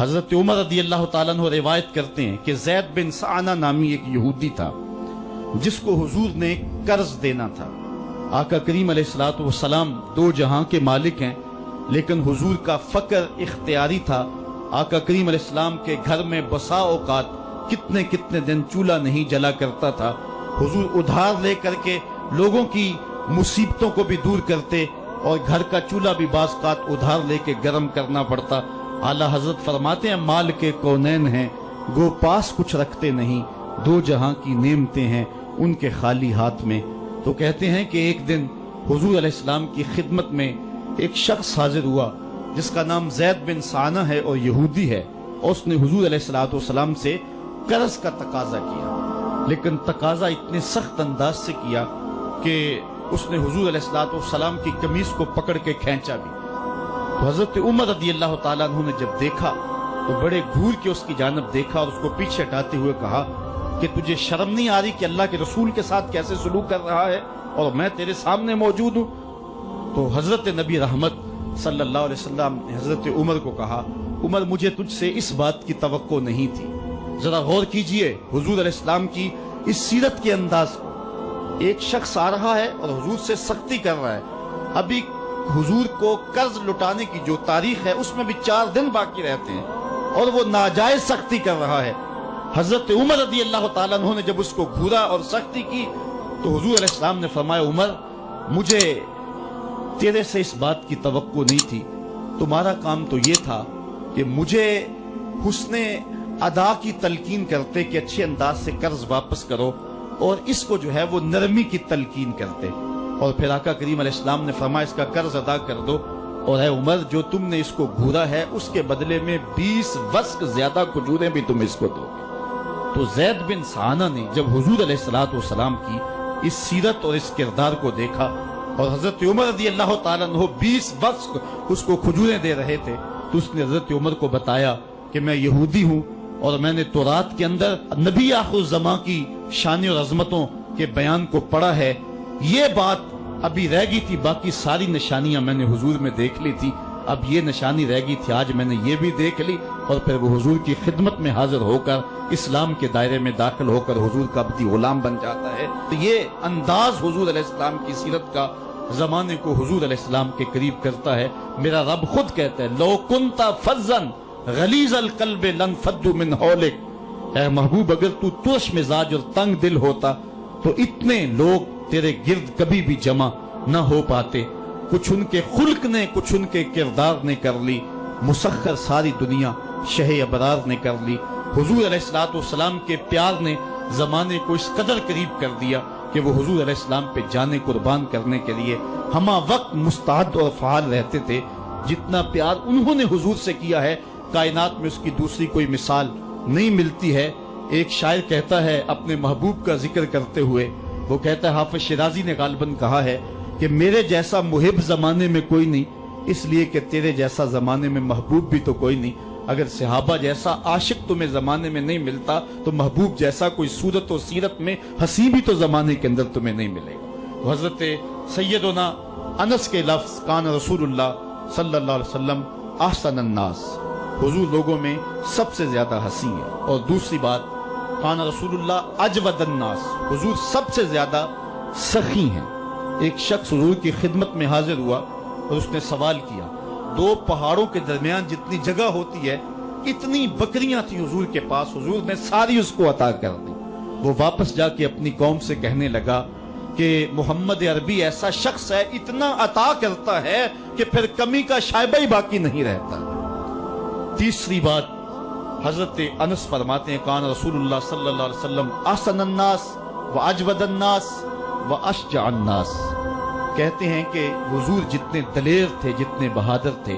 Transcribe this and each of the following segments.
حضرت عمر رضی اللہ تعالیٰ عنہ روایت کرتے ہیں کہ زید بن سعنہ نامی ایک یہودی تھا جس کو حضور نے قرض دینا تھا۔ آقا کریم علیہ الصلوۃ والسلام دو جہاں کے مالک ہیں، لیکن حضور کا فقر اختیاری تھا۔ آقا کریم علیہ السلام کے گھر میں بسا اوقات کتنے دن چولہا نہیں جلا کرتا تھا۔ حضور ادھار لے کر کے لوگوں کی مصیبتوں کو بھی دور کرتے، اور گھر کا چولہا بھی بعض اوقات ادھار لے کے گرم کرنا پڑتا۔ اعلیٰ حضرت فرماتے ہیں مال کے کونین ہیں گو پاس کچھ رکھتے نہیں، دو جہاں کی نعمتیں ہیں ان کے خالی ہاتھ میں۔ تو کہتے ہیں کہ ایک دن حضور علیہ السلام کی خدمت میں ایک شخص حاضر ہوا جس کا نام زید بن سعنہ ہے اور یہودی ہے، اور اس نے حضور علیہ السلام سے قرض کا تقاضا کیا، لیکن تقاضا اتنے سخت انداز سے کیا کہ اس نے حضور علیہ السلام کی قمیص کو پکڑ کے کھینچا بھی۔ تو حضرت عمر رضی اللہ تعالیٰ عنہ نے جب دیکھا تو بڑے گھور کے اس کی جانب دیکھا اور اس کو پیچھے ہٹاتے ہوئے کہا کہ تجھے شرم نہیں آ رہی کہ اللہ کے رسول کے ساتھ کیسے سلوک کر رہا ہے اور میں تیرے سامنے موجود ہوں؟ تو حضرت نبی رحمت صلی اللہ علیہ وسلم نے حضرت عمر کو کہا عمر مجھے تجھ سے اس بات کی توقع نہیں تھی۔ ذرا غور کیجئے حضور علیہ السلام کی اس سیرت کے انداز کو۔ ایک شخص آ رہا ہے اور حضور سے سختی کر رہا ہے، ابھی حضور کو قرض لٹانے کی جو تاریخ ہے اس میں بھی 4 دن باقی رہتے ہیں اور وہ ناجائز سختی کر رہا ہے۔ حضرت عمر رضی اللہ تعالیٰ عنہ نے جب اس کو گھورا اور سختی کی تو حضور علیہ السلام نے فرمایا عمر مجھے تیرے سے اس بات کی توقع نہیں تھی، تمہارا کام تو یہ تھا کہ مجھے حسن ادا کی تلقین کرتے کہ اچھے انداز سے قرض واپس کرو، اور اس کو جو ہے وہ نرمی کی تلقین کرتے، اور پھر آقا کریم علیہ السلام نے فرمایا اس کا قرض ادا کر دو، اور اے عمر جو تم نے اس کو گھورا ہے اس کے بدلے میں 20 وسق زیادہ کھجوریں بھی تم اس کو دو گے۔ تو زید بن سعنہ نے جب حضور علیہ السلام کی اس سیرت اور اس کردار کو دیکھا اور حضرت عمر رضی اللہ تعالیٰ عنہ 20 وسق اس کو کھجوریں دے رہے تھے، تو اس نے حضرت عمر کو بتایا کہ میں یہودی ہوں اور میں نے تورات کے اندر نبی آخر الزماں کی شان اور عظمتوں کے بیان کو پڑھا ہے، یہ بات ابھی رہ گئی تھی، باقی ساری نشانیاں میں نے حضور میں دیکھ لی تھی، اب یہ نشانی رہ گئی تھی، آج میں نے یہ بھی دیکھ لی، اور پھر وہ حضور کی خدمت میں حاضر ہو کر اسلام کے دائرے میں داخل ہو کر حضور کا عبدی غلام بن جاتا ہے۔ تو یہ انداز حضور علیہ السلام کی سیرت کا زمانے کو حضور علیہ السلام کے قریب کرتا ہے۔ میرا رب خود کہتا ہے لو کنت فظا غلیظ القلب لانفضوا من حولک، اے محبوب اگر تو ترش مزاج اور تنگ دل ہوتا تو اتنے لوگ تیرے گرد کبھی بھی جمع نہ ہو پاتے۔ کچھ ان کے خلق نے کچھ ان کے کردار نے کر لی، مسخر ساری دنیا شہ ابرار نے کر لی۔ حضور علیہ السلام کے پیار نے زمانے کو اس قدر قریب کر دیا کہ وہ حضور علیہ السلام پہ جانے قربان کرنے کے لیے ہمہ وقت مستعد اور فعال رہتے تھے۔ جتنا پیار انہوں نے حضور سے کیا ہے کائنات میں اس کی دوسری کوئی مثال نہیں ملتی ہے۔ ایک شاعر کہتا ہے اپنے محبوب کا ذکر کرتے ہوئے، وہ کہتا ہے حافظ شیرازی نے غالباً کہا ہے کہ میرے جیسا محب زمانے میں کوئی نہیں، اس لیے کہ تیرے جیسا زمانے میں محبوب بھی تو کوئی نہیں۔ اگر صحابہ جیسا عاشق تمہیں زمانے میں نہیں ملتا تو محبوب جیسا کوئی صورت و سیرت میں حسین بھی تو زمانے کے اندر تمہیں نہیں ملے گا۔ حضرت سیدنا انس کے لفظ کان رسول اللہ صلی اللہ علیہ وسلم احسن الناس، حضور لوگوں میں سب سے زیادہ حسین ہے۔ اور دوسری بات کان رسول اللہ اجود الناس، حضور سب سے زیادہ سخی ہیں۔ ایک شخص حضور کی خدمت میں حاضر ہوا اور اس نے سوال کیا، 2 پہاڑوں کے درمیان جتنی جگہ ہوتی ہے اتنی بکریاں تھیں حضور کے پاس، حضور نے ساری اس کو عطا کر دی۔ وہ واپس جا کے اپنی قوم سے کہنے لگا کہ محمد عربی ایسا شخص ہے اتنا عطا کرتا ہے کہ پھر کمی کا شائبہ ہی باقی نہیں رہتا۔ تیسری بات حضرت انس فرماتے ہیں کان رسول اللہ صلی اللہ علیہ وسلم احسن الناس و اجود الناس و اشجع الناس، کہتے ہیں کہ حضور جتنے دلیر تھے جتنے بہادر تھے،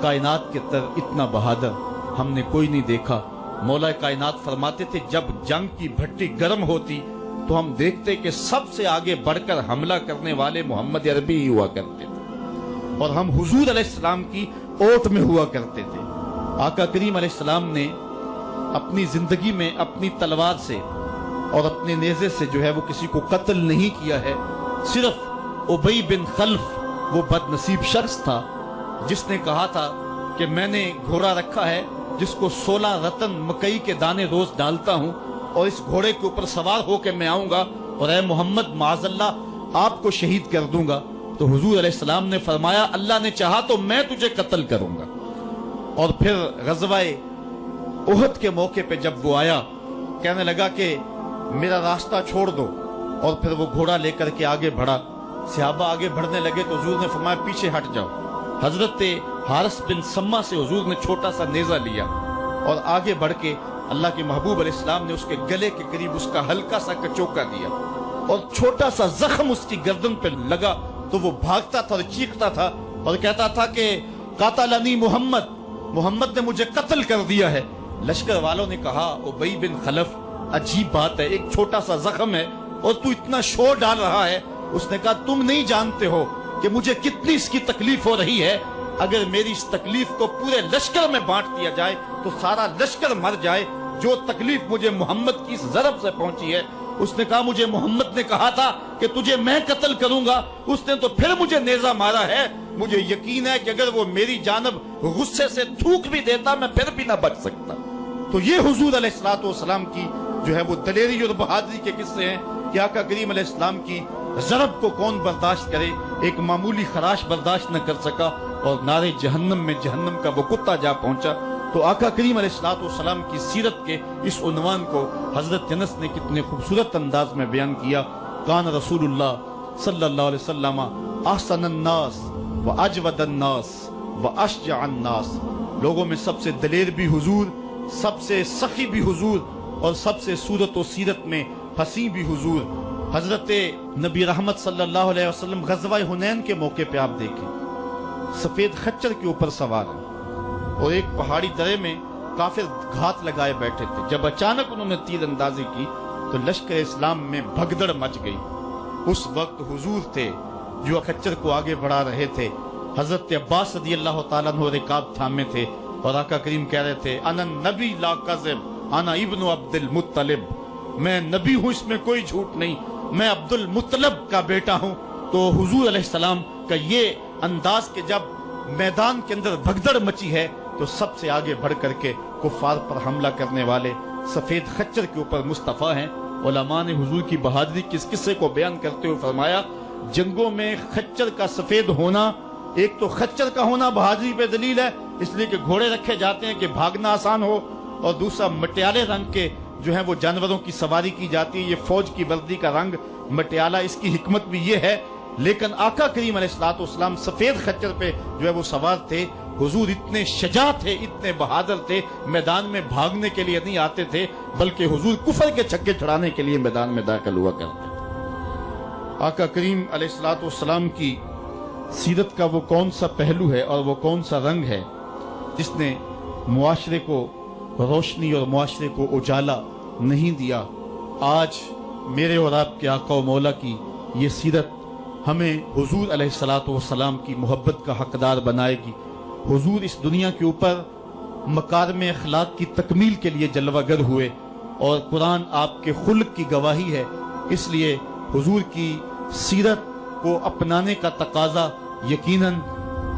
کائنات کے تر اتنا بہادر ہم نے کوئی نہیں دیکھا۔ مولا کائنات فرماتے تھے جب جنگ کی بھٹی گرم ہوتی تو ہم دیکھتے کہ سب سے آگے بڑھ کر حملہ کرنے والے محمد عربی ہی ہوا کرتے تھے، اور ہم حضور علیہ السلام کی اوٹ میں ہوا کرتے تھے۔ آقا کریم علیہ السلام نے اپنی زندگی میں اپنی تلوار سے اور اپنے نیزے سے جو ہے وہ کسی کو قتل نہیں کیا ہے، صرف ابی بن خلف وہ بد نصیب شخص تھا جس نے کہا تھا کہ میں نے گھوڑا رکھا ہے जिसको 16 रतन मकई के दाने रोज डालता हूं और इस घोड़े के ऊपर सवार होकर मैं आऊंगा और ए मोहम्मद माज़अल्लाह आपको शहीद कर दूंगा। तो हुजूर अलैहिस्सलाम ने फरमाया अल्लाह ने चाहा तो मैं तुझे कत्ल करूंगा। और फिर गज़वाए उहद के मौके पे जब वो आया, कहने लगा कि मेरा रास्ता छोड़ दो, और फिर वो घोड़ा लेकर के आगे बढ़ा। सहाबा आगे बढ़ने लगे तो हुजूर ने फरमाया पीछे हट जाओ। हजरत हारिस बिन सम्मा से हुजूर ने छोटा सा नेजा लिया और आगे बढ़ के अल्लाह के महबूब अलैहिस्सलाम ने उसके गले के करीब उसका हल्का सा कचोका दिया और छोटा सा जख्म उसकी गर्दन पे लगा तो वो भागता था और चीखता था और कहता था कि कातलनी मोहम्मद, मोहम्मद ने मुझे कत्ल कर दिया है। लश्कर वालों ने कहा उबई बिन खलफ अजीब बात है, एक छोटा सा जख्म है और तू इतना शोर डाल रहा है। उसने कहा तुम नहीं जानते हो कि मुझे कितनी इसकी तकलीफ हो रही है। अगर मेरी इस तकलीफ को पूरे लश्कर में बांट दिया जाए तो सारा लश्कर मर जाए। जो तकलीफ मुझे मोहम्मद की इस ज़रब से पहुंची है। उसने कहा मुझे मोहम्मद ने कहा था कि तुझे मैं कत्ल करूंगा, उसने तो फिर मुझे नेजा मारा है। मुझे यकीन है कि अगर वो मेरी जानब गुस्से से थूक भी देता मैं फिर भी ना बच सकता। तो ये हुजूर अलैहिस्सलातु वस्सलाम की जो है वो दलेरी और बहादुरी के किस्से हैं कि आका करीम अलैहिस्सलाम की ज़रब को कौन बर्दाश्त करे। एक मामूली खराश बर्दाश्त न कर सका और नारे जहन्नम में जहन्नम का वो कुत्ता जा पहुंचा। तो आका करीम अलैहिस्सलातु वस्सलाम की सीरत के इस उन्वान को हजरत अनस ने कितने खूबसूरत अंदाज में बयान किया। कान रसूलुल्लाह सल्लल्लाहु अलैहि वसल्लम अहसनन नास व अजवदन नास व अशजअन नास। लोगों में सबसे दलेर भी हुजूर, सबसे सखी भी हुजूर और सबसे सूरत व सीरत में हसी भी हुजूर। हजरत नबी रहमत सल्लल्लाहु अलैहि वसल्लम गज़वा हुनैन के मौके पे आप देखें सफेद खच्चर के ऊपर सवार हैं और एक पहाड़ी दरे में काफिर घात लगाए बैठे थे। जब अचानक उन्होंने तीर अंदाजी की तो लश्कर इस्लाम में भगदड़ मच गई। उस वक्त हुजूर थे जो खच्चर को आगे बढ़ा रहे थे। हजरत अब्बास रदियल्लाहु ताला अन्हु रिकाब थामे थे और आका करीम कह रहे थे अनन नबी ला कज़िब अना इब्नु अब्दुल मुत्तलिब, मैं नबी हूं इसमें कोई झूठ नहीं, मैं अब्दुल मुत्तलब का बेटा हूं। तो हुजूर अलैहिस्सलाम का ये अंदाज के जब मैदान के अंदर भगदड़ मची है तो सबसे आगे बढ़ करके कुफार पर हमला करने वाले सफेद खच्चर के ऊपर मुस्तफा हैं। उलमा ने हुजूर की बहादुरी के इस किस्से को बयान करते हुए फरमाया जंगों में खच्चर का सफेद होना, एक तो खच्चर का होना बहादुरी पे दलील है इसलिए कि घोड़े रखे जाते हैं कि भागना आसान हो, और दूसरा मटियाले रंग के जो है वो जानवरों की सवारी की जाती है। ये फौज की वर्दी का रंग मटियाला, इसकी हिकमत भी ये है। लेकिन आका करीम अलैहिस्सलातु वस्सलाम सफेद खच्चर पे जो है वो सवार थे। हुजूर इतने शजा थे, इतने बहादुर थे, मैदान में भागने के लिए नहीं आते थे बल्कि हुजूर कुफर के छक्के छुड़ाने के लिए मैदान में दाखिल हुआ करते थे। आका करीम अलैहिस्सलातु वस्सलाम की सीरत का वो कौन सा पहलू है और वो कौन सा रंग है जिसने मुआशरे को रोशनी और मुआशरे को उजाला नहीं दिया। आज मेरे और आपके आका व मौला की ये सीरत हमें हुजूर अलैहिस्सलातु वस्सलाम की मोहब्बत का हकदार बनाएगी। हुजूर इस दुनिया के ऊपर मकारिम अखलाक की तकमील के लिए जलवागर हुए और कुरान आपके खुल्क की गवाही है। इसलिए हुजूर की सीरत को अपनाने का तकाजा यकीनन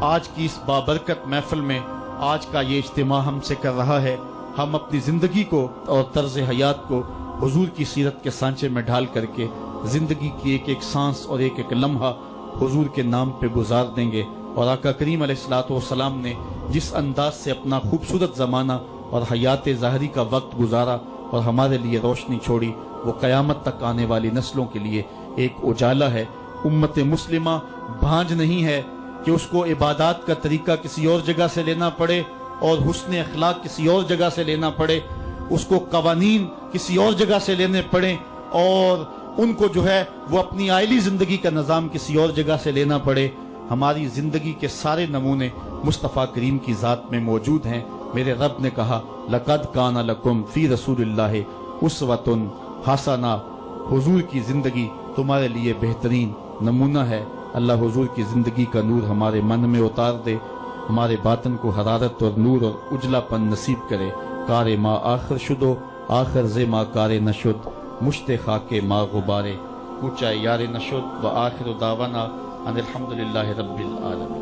आज की इस बाबरकत महफिल में आज का ये इज्तिमा हमसे कर रहा है। हम अपनी जिंदगी को और तर्ज हयात को हुजूर की सीरत के सांचे में ढाल करके जिंदगी की एक एक सांस और एक एक लम्हा हुजूर के नाम पे गुजार देंगे। और आका करीम अलैहिस्सलातु वस्सलाम ने जिस अंदाज से अपना खूबसूरत ज़माना और हयात ज़ाहरी का वक्त गुजारा और हमारे लिए रोशनी छोड़ी, वो क़यामत तक आने वाली नस्लों के लिए एक उजाला है। उम्मत मुस्लिमा भांज नहीं है कि उसको इबादत का तरीका किसी और जगह से लेना पड़े और हुस्न अखलाक किसी और जगह से लेना पड़े, उसको कवानीन किसी और जगह से लेने पड़े और उनको जो है वो अपनी आइली जिंदगी का निज़ाम किसी और जगह से लेना पड़े। हमारी जिंदगी के सारे नमूने मुस्तफ़ा करीम की ज़ात में मौजूद हैं। मेरे रब ने कहा लक़द काना लकुम फ़ी रसूलिल्लाहि उस्वतुन हसना, हुजूर की जिंदगी तुम्हारे लिए बेहतरीन नमूना है। अल्लाह हुजूर की जिंदगी का नूर हमारे मन में उतार दे, हमारे बातन को हरारत और नूर और उजलापन नसीब करे। कारे मा आखिर शुदो आखिर जे मा कारे नशुद, मुश्ते खाके मा गुबारे ऊंचा यारे नशुद व आखिर दावाना अनिल हम्दुलिल्लाहि रब्बिल आलमीन।